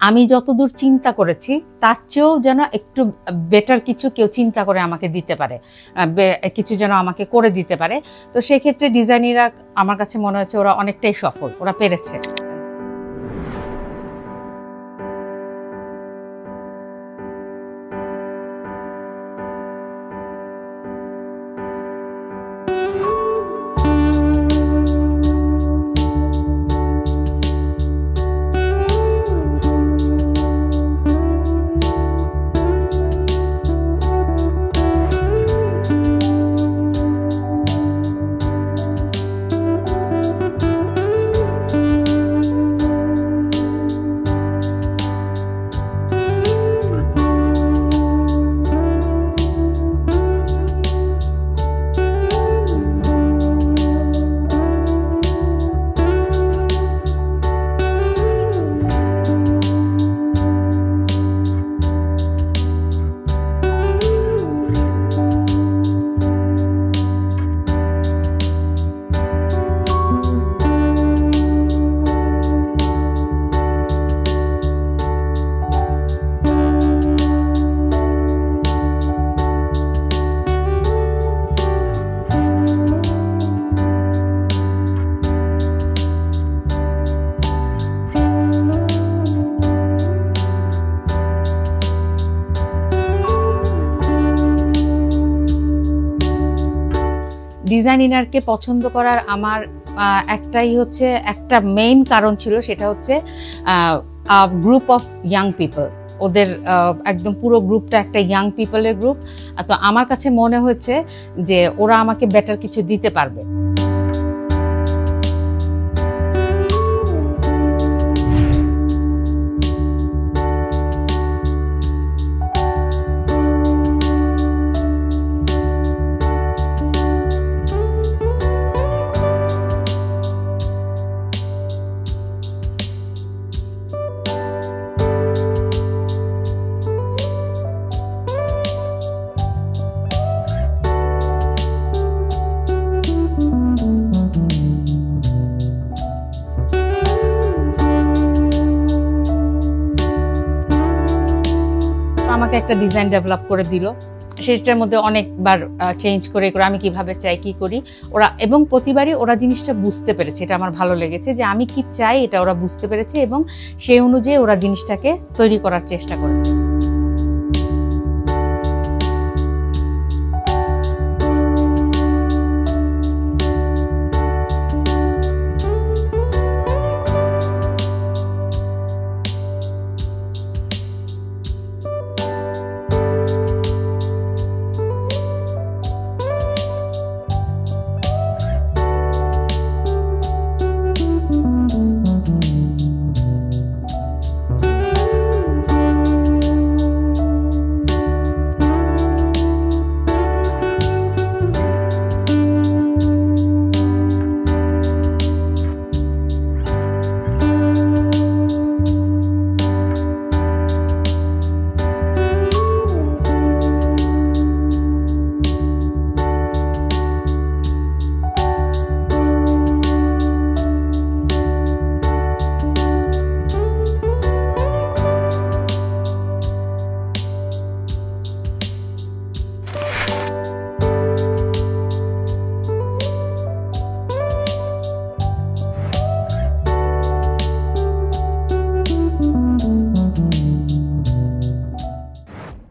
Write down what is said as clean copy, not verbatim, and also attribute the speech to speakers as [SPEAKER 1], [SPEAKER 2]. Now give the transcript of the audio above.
[SPEAKER 1] আমি যতদূর চিন্তা করেছি তার চেয়েও যেন একটু বেটার কিছু কেউ চিন্তা করে আমাকে দিতে পারে, কিছু যেন আমাকে করে দিতে পারে। তো সেক্ষেত্রে ডিজাইনাররা আমার কাছে মনে হচ্ছে ওরা অনেকটাই সফল, ওরা পেরেছে। ডিজাইনারকে পছন্দ করার আমার একটাই হচ্ছে, একটা মেইন কারণ ছিল, সেটা হচ্ছে গ্রুপ অফ ইয়াং পিপল। ওদের একদম পুরো গ্রুপটা একটা ইয়াং পিপলের গ্রুপ। তো আমার কাছে মনে হচ্ছে যে ওরা আমাকে বেটার কিছু দিতে পারবে। আমাকে একটা ডিজাইন ডেভেলপ করে দিল, সেটার মধ্যে অনেকবার চেঞ্জ করে আমি কিভাবে চাই কি করি ওরা, এবং প্রতিবারই ওরা জিনিসটা বুঝতে পেরেছে। এটা আমার ভালো লেগেছে যে আমি কি চাই এটা ওরা বুঝতে পেরেছে এবং সেই অনুযায়ী ওরা জিনিসটাকে তৈরি করার চেষ্টা করেছে।